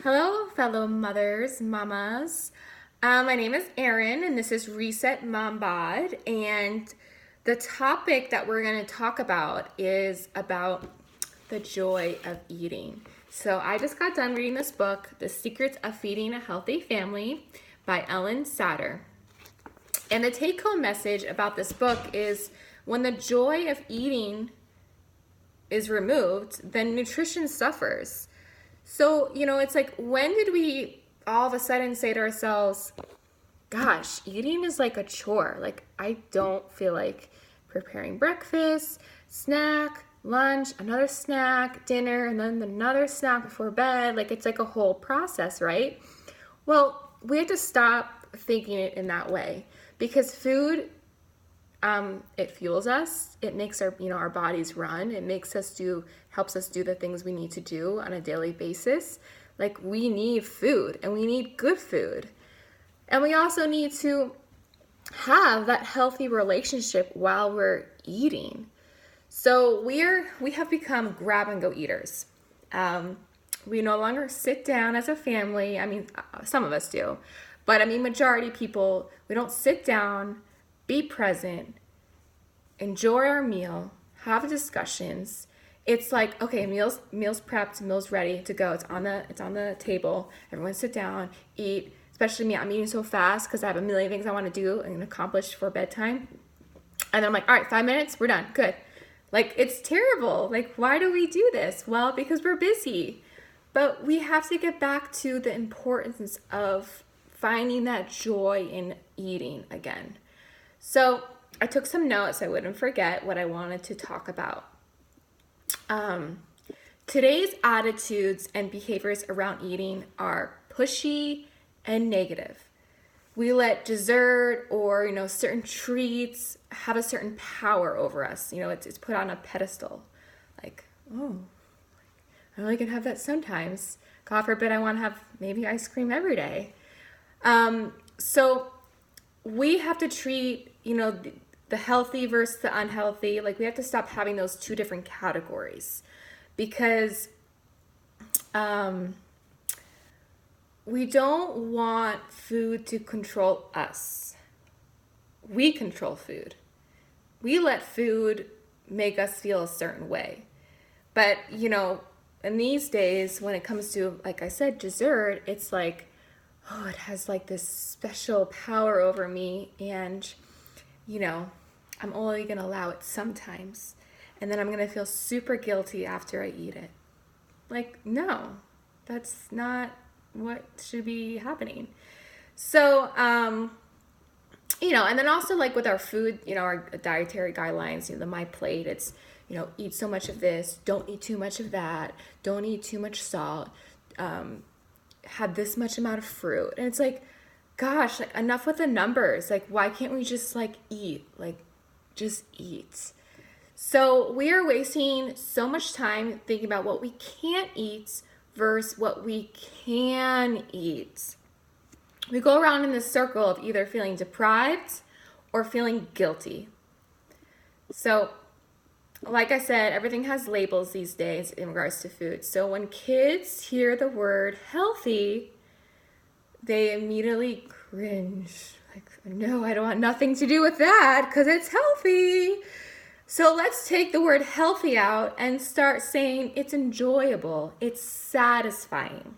Hello, fellow mothers, mamas. My name is Erin, and this is Reset Mom Bod. And the topic that we're going to talk about is about the joy of eating. So, I just got done reading this book, The Secrets of Feeding a Healthy Family by Ellyn Satter. And the take home message about this book is when the joy of eating is removed, then nutrition suffers. So, it's like, when did we all of a sudden say to ourselves, gosh, eating is like a chore? Like, I don't feel like preparing breakfast, snack, lunch, another snack, dinner, and then another snack before bed. Like, it's like a whole process, right? Well, we have to stop thinking it in that way because food, it fuels us. It makes our bodies run. It helps us do the things we need to do on a daily basis. Like, we need food, and we need good food. And we also need to have that healthy relationship while we're eating. So we have become grab and go eaters. We no longer sit down as a family. I mean, some of us do, but majority of people, we don't sit down, be present, enjoy our meal, have discussions. It's like, okay, meals prepped, meals ready to go. It's on the table. Everyone sit down, eat. Especially me, I'm eating so fast because I have a million things I want to do and accomplish for bedtime. And then I'm like, all right, 5 minutes, we're done, good. Like, it's terrible. Like, why do we do this? Well, because we're busy. But we have to get back to the importance of finding that joy in eating again. So I took some notes so I wouldn't forget what I wanted to talk about. Today's attitudes and behaviors around eating are pushy and negative. We let dessert or certain treats have a certain power over us. It's put on a pedestal. Like, oh, I only can have that sometimes. God forbid I want to have maybe ice cream every day. So we have to treat the healthy versus the unhealthy. Like, we have to stop having those two different categories because we don't want food to control us. We control food. We let food make us feel a certain way. But, in these days, when it comes to, like I said, dessert, it's like, oh, it has like this special power over me, and, I'm only going to allow it sometimes. And then I'm going to feel super guilty after I eat it. Like, no, that's not what should be happening. So, and then also like with our food, our dietary guidelines, the My Plate, it's, eat so much of this, don't eat too much of that, don't eat too much salt, have this much amount of fruit. And it's like, gosh, like, enough with the numbers. Like, why can't we just like eat? Like, just eat. So we are wasting so much time thinking about what we can't eat versus what we can eat. We go around in this circle of either feeling deprived or feeling guilty. So, like I said, everything has labels these days in regards to food. So when kids hear the word healthy, they immediately cringe. Like, no, I don't want nothing to do with that because it's healthy. So let's take the word healthy out and start saying it's enjoyable, it's satisfying.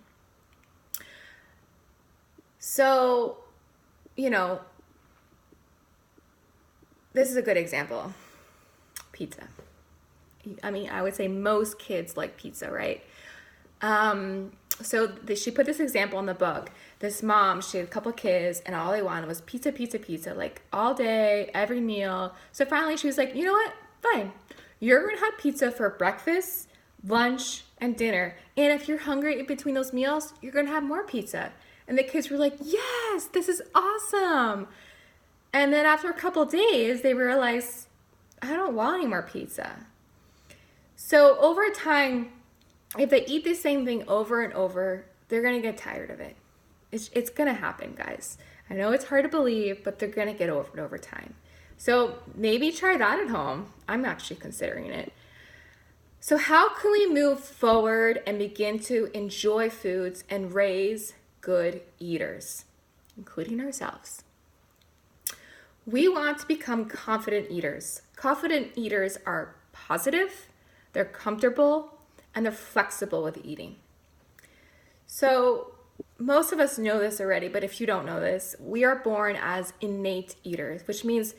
So, this is a good example. Pizza. I would say most kids like pizza, right? She put this example in the book. This mom, she had a couple kids, and all they wanted was pizza, pizza, pizza, like all day, every meal. So finally she was like, you know what? Fine. You're going to have pizza for breakfast, lunch, and dinner. And if you're hungry in between those meals, you're going to have more pizza. And the kids were like, yes, this is awesome. And then after a couple days, they realized, I don't want any more pizza. So over time, if they eat the same thing over and over, they're going to get tired of it. It's going to happen, guys. I know it's hard to believe, but they're going to get over it over time. So maybe try that at home. I'm actually considering it. So how can we move forward and begin to enjoy foods and raise good eaters, including ourselves? We want to become confident eaters. Confident eaters are positive, they're comfortable, and they're flexible with eating. So most of us know this already, but if you don't know this, we are born as innate eaters, which means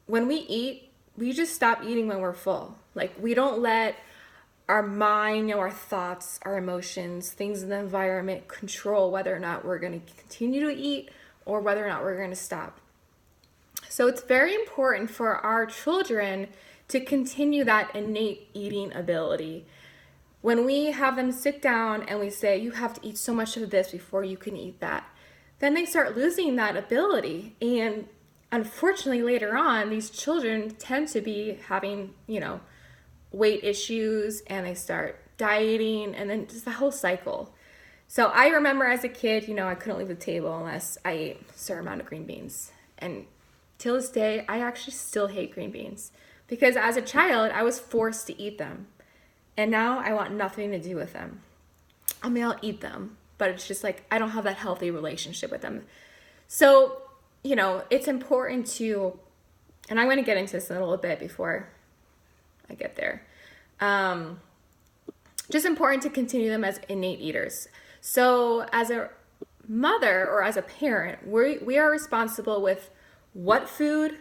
when we eat, we just stop eating when we're full. Like, we don't let our mind, our thoughts, our emotions, things in the environment control whether or not we're going to continue to eat or whether or not we're going to stop. So it's very important for our children to continue that innate eating ability. When we have them sit down and we say, you have to eat so much of this before you can eat that, then they start losing that ability. And unfortunately, later on, these children tend to be having, weight issues, and they start dieting, and then just the whole cycle. So I remember as a kid, I couldn't leave the table unless I ate a certain amount of green beans. And till this day, I actually still hate green beans because as a child, I was forced to eat them. And now I want nothing to do with them. I mean, I'll eat them, but it's just like I don't have that healthy relationship with them. So, it's important to, and I'm going to get into this in a little bit before I get there. Just important to continue them as innate eaters. So as a mother or as a parent, we are responsible with what food,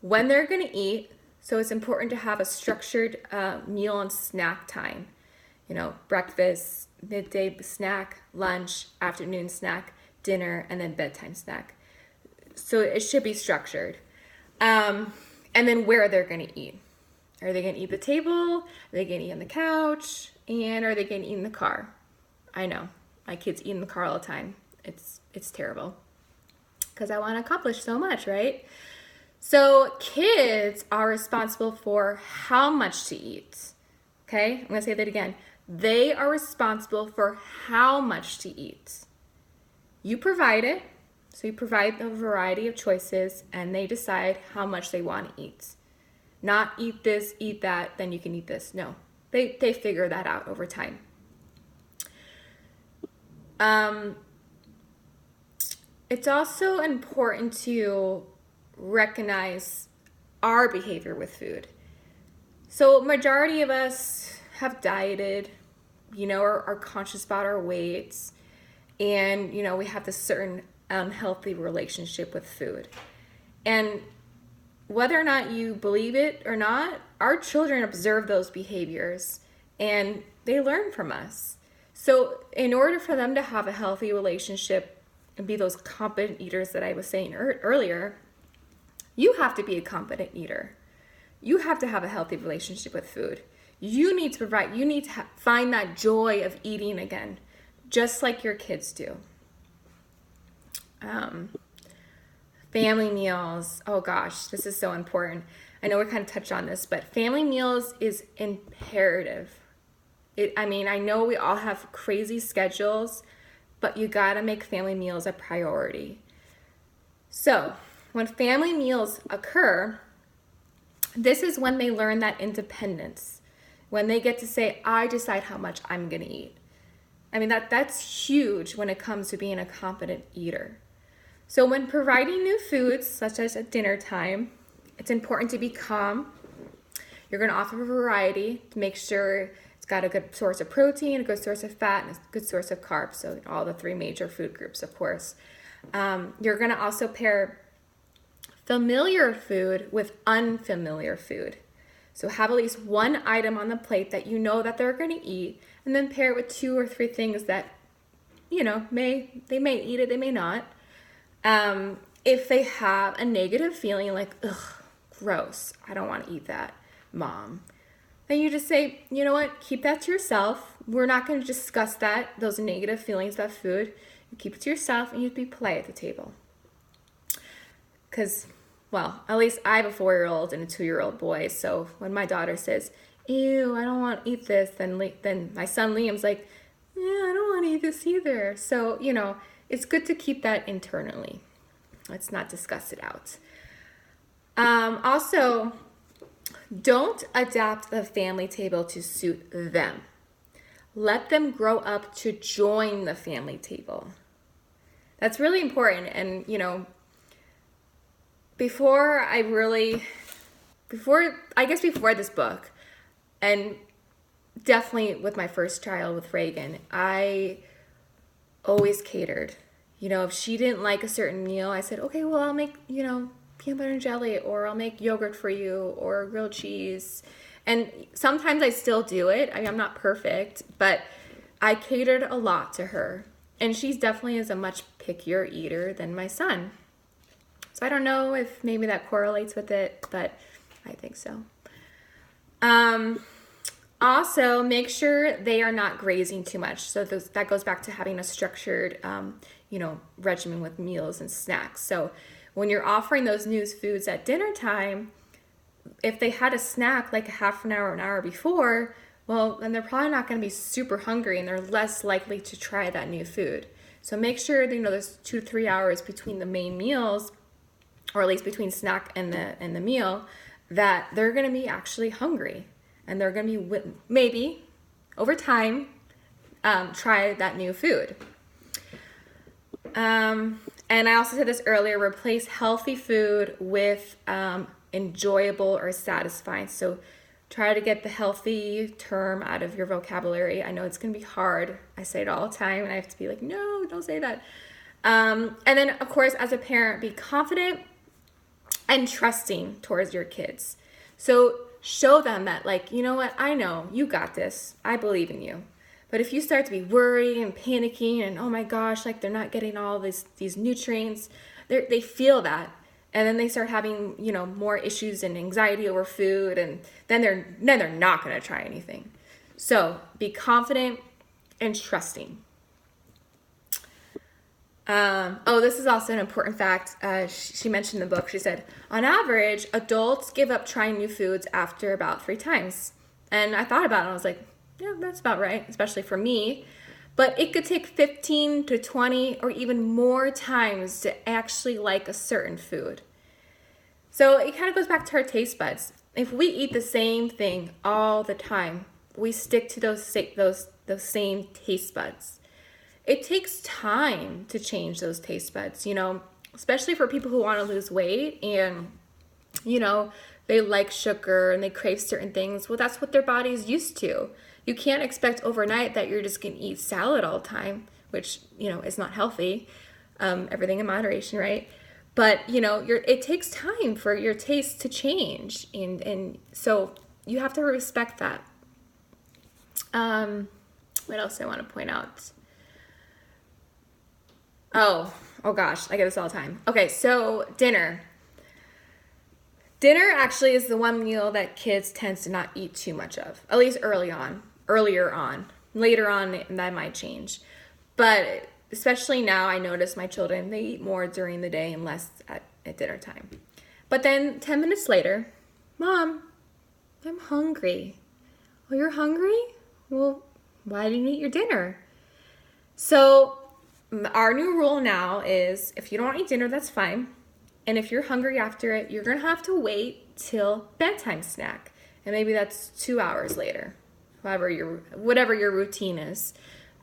when they're going to eat. So it's important to have a structured meal and snack time. Breakfast, midday snack, lunch, afternoon snack, dinner, and then bedtime snack. So it should be structured. And then where they're going to eat. Are they going to eat at the table? Are they going to eat on the couch? And are they going to eat in the car? I know. My kids eat in the car all the time. It's terrible. Because I want to accomplish so much, right? So kids are responsible for how much to eat. Okay? I'm going to say that again. They are responsible for how much to eat. You provide it. So you provide a variety of choices, and they decide how much they want to eat. Not eat this, eat that, then you can eat this. No, they figure that out over time. It's also important to recognize our behavior with food. So majority of us have dieted, are conscious about our weights, and, we have this certain unhealthy relationship with food. And whether or not you believe it or not, our children observe those behaviors and they learn from us. So in order for them to have a healthy relationship and be those competent eaters that I was saying earlier, you have to be a competent eater. You have to have a healthy relationship with food. You need to find that joy of eating again, just like your kids do. Family meals. Oh gosh, this is so important. I know we kind of touched on this, but family meals is imperative. I know we all have crazy schedules, but you gotta make family meals a priority. So when family meals occur, this is when they learn that independence. When they get to say, I decide how much I'm gonna eat. That's huge when it comes to being a competent eater. So when providing new foods, such as at dinner time, it's important to be calm. You're going to offer a variety to make sure it's got a good source of protein, a good source of fat, and a good source of carbs. So all the three major food groups, of course. You're going to also pair familiar food with unfamiliar food. So have at least one item on the plate that you know that they're going to eat, and then pair it with 2 or 3 things that, they may eat it, they may not. If they have a negative feeling like, ugh, gross, I don't want to eat that, Mom, then you just say, you know what, keep that to yourself. We're not going to discuss those negative feelings about food. You keep it to yourself, and you be polite at the table. Because, at least I have a 4-year-old and a 2-year-old boy, so when my daughter says, ew, I don't want to eat this, then my son Liam's like, yeah, I don't want to eat this either. So, it's good to keep that internally. Let's not discuss it out. Also, Don't adapt the family table to suit them. Let them grow up to join the family table. That's really important. And, before this book, and definitely with my first child with Reagan, I always catered. If she didn't like a certain meal, I said, okay, well, I'll make, peanut butter and jelly, or I'll make yogurt for you, or grilled cheese. And sometimes I still do it. I'm not perfect, but I catered a lot to her. And she definitely is a much pickier eater than my son. So I don't know if maybe that correlates with it, but I think so. Also, make sure they are not grazing too much. So that goes back to having a structured, regimen with meals and snacks. So when you're offering those new foods at dinner time, if they had a snack like a half an hour before, well, then they're probably not going to be super hungry and they're less likely to try that new food. So make sure, there's 2 to 3 hours between the main meals, or at least between snack and the meal, that they're going to be actually hungry. And they're going to be, maybe, over time, try that new food. And I also said this earlier, replace healthy food with enjoyable or satisfying. So try to get the healthy term out of your vocabulary. I know it's going to be hard. I say it all the time, and I have to be like, no, don't say that. And then, of course, as a parent, be confident and trusting towards your kids. So show them that, you know what, I know, you got this. I believe in you. But if you start to be worried and panicking and, oh my gosh, they're not getting all these nutrients, they feel that. And then they start having, more issues and anxiety over food, and then they're not going to try anything. So be confident and trusting. This is also an important fact. She mentioned in the book, she said, on average, adults give up trying new foods after about 3 times. And I thought about it and I was like, yeah, that's about right, especially for me. But it could take 15 to 20 or even more times to actually like a certain food. So it kind of goes back to our taste buds. If we eat the same thing all the time, we stick to those same taste buds. It takes time to change those taste buds, especially for people who want to lose weight and, they like sugar and they crave certain things. Well, that's what their body's used to. You can't expect overnight that you're just going to eat salad all the time, which, is not healthy. Everything in moderation, right? But, it takes time for your taste to change. And so you have to respect that. What else I want to point out? Oh gosh, I get this all the time. Okay, so dinner. Dinner actually is the one meal that kids tend to not eat too much of, at least earlier on. Later on, that might change. But especially now, I notice my children, they eat more during the day and less at dinner time. But then 10 minutes later, Mom, I'm hungry. Oh, you're hungry? Well, why didn't you eat your dinner? So our new rule now is if you don't want to eat dinner, that's fine. And if you're hungry after it, you're going to have to wait till bedtime snack. And maybe that's 2 hours later, whatever your routine is.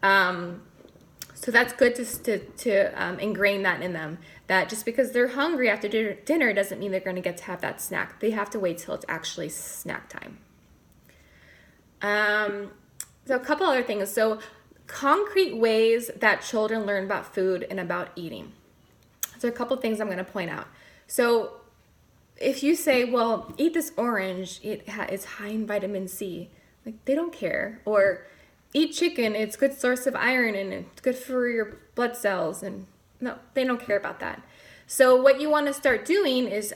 So that's good to ingrain that in them, that just because they're hungry after dinner doesn't mean they're going to get to have that snack. They have to wait till it's actually snack time. So a couple other things. So concrete ways that children learn about food and about eating. So a couple things I'm going to point out. So if you say, well, eat this orange, it's high in vitamin C. They don't care. Or eat chicken, it's a good source of iron and it's good for your blood cells. And no, they don't care about that. So what you want to start doing is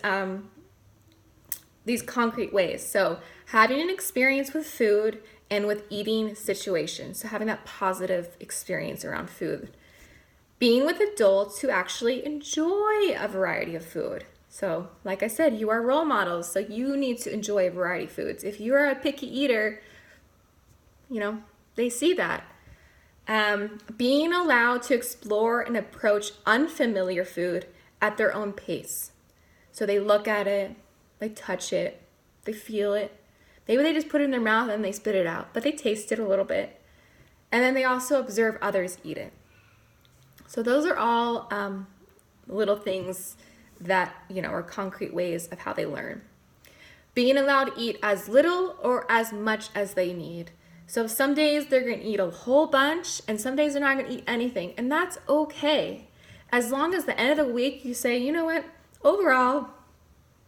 these concrete ways. So having an experience with food and with eating situations. So having that positive experience around food. Being with adults who actually enjoy a variety of food. So like I said, you are role models, so you need to enjoy a variety of foods. If you are a picky eater, they see that. Being allowed to explore and approach unfamiliar food at their own pace. So they look at it, they touch it, They feel it. Maybe they just put it in their mouth and they spit it out, but they taste it a little bit. And then they also observe others eat it. So those are all little things that, are concrete ways of how they learn. Being allowed to eat as little or as much as they need. So some days they're going to eat a whole bunch, and some days they're not going to eat anything. And that's okay. As long as at the end of the week you say, you know what, overall,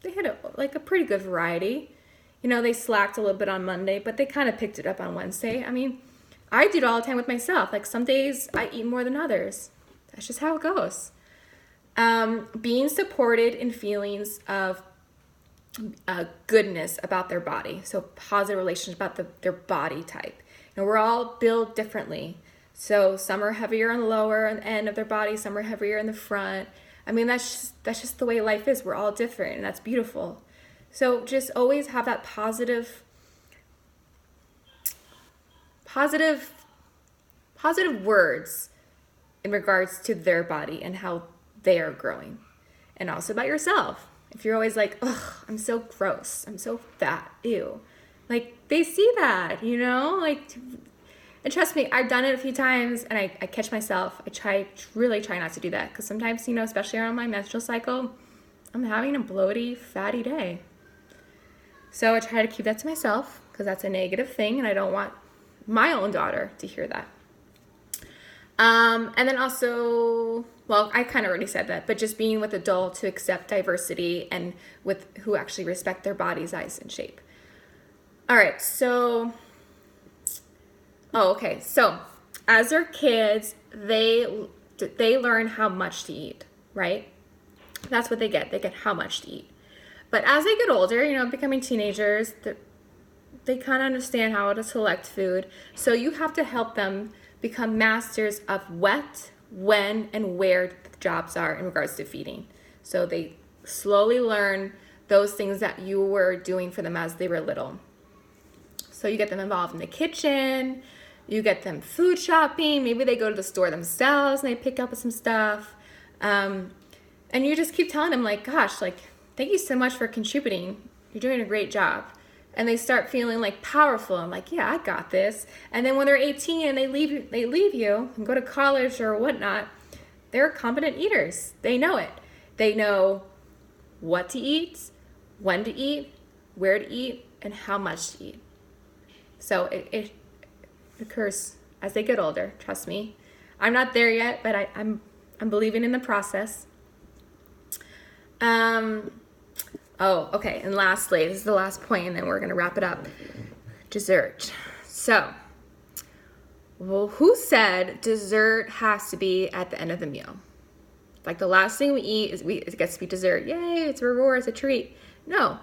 they had a pretty good variety. They slacked a little bit on Monday, but they kind of picked it up on Wednesday. I mean, I do it all the time with myself. Like some days I eat more than others. That's just how it goes. Being supported in feelings of goodness about their body. So positive relations about their body type. We're all built differently. So some are heavier on the lower end of their body. Some are heavier in the front. I mean, that's just the way life is. We're all different, and that's beautiful. So just always have that positive words in regards to their body and how they are growing. And also about yourself. If you're always like, ugh, I'm so gross, I'm so fat, ew. Like, they see that, and trust me, I've done it a few times, and I catch myself. I really try not to do that, because sometimes, especially around my menstrual cycle, I'm having a bloaty, fatty day. So I try to keep that to myself, because that's a negative thing, and I don't want my own daughter to hear that. And then also, well, I kind of already said that, but just being with adults who accept diversity and with who actually respect their body size and shape. All right, so as they're kids, they learn how much to eat, right? That's what they get. They get how much to eat. But as they get older, becoming teenagers, they kind of understand how to select food. So you have to help them become masters of what, when, and where the jobs are in regards to feeding. So they slowly learn those things that you were doing for them as they were little. So you get them involved in the kitchen, you get them food shopping, maybe they go to the store themselves and they pick up some stuff. And you just keep telling them gosh, thank you so much for contributing. You're doing a great job. And they start feeling powerful. I'm yeah, I got this. And then when they're 18 and they leave you and go to college or whatnot, they're competent eaters. They know it. They know what to eat, when to eat, where to eat, and how much to eat. So it occurs as they get older. Trust me. I'm not there yet, but I'm believing in the process. Oh, okay. And lastly, this is the last point, and then we're going to wrap it up. Dessert. So, who said dessert has to be at the end of the meal? The last thing we eat it gets to be dessert. Yay, it's a reward, it's a treat. No.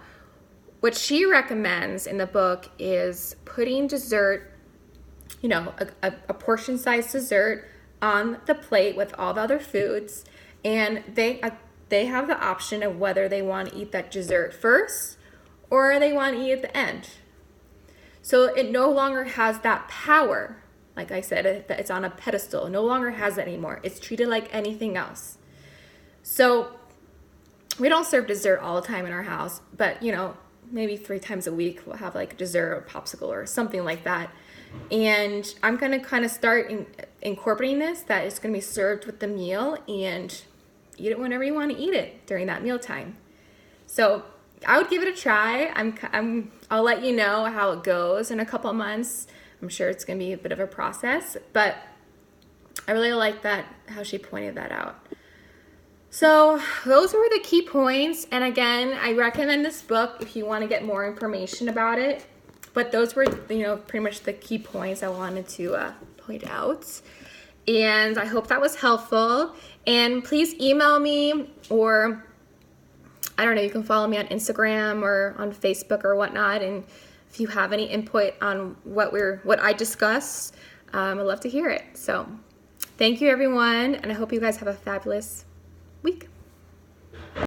What she recommends in the book is putting dessert, a portion-sized dessert on the plate with all the other foods, and they have the option of whether they want to eat that dessert first or they want to eat at the end. So it no longer has that power. Like I said, it's on a pedestal. It no longer has that anymore. It's treated like anything else. So we don't serve dessert all the time in our house, but maybe 3 times a week we'll have a dessert or popsicle or something like that. And I'm going to kind of start incorporating this, that it's going to be served with the meal, and eat it whenever you want to eat it during that mealtime. So I would give it a try. I'll let you know how it goes in a couple of months. I'm sure it's going to be a bit of a process, but I really like that, how she pointed that out. So those were the key points. And again, I recommend this book if you want to get more information about it. But those were, pretty much the key points I wanted to point out. And I hope that was helpful. And please email me, or I don't know, you can follow me on Instagram or on Facebook or whatnot. And if you have any input on what I discussed, I'd love to hear it. So thank you, everyone. And I hope you guys have a fabulous week.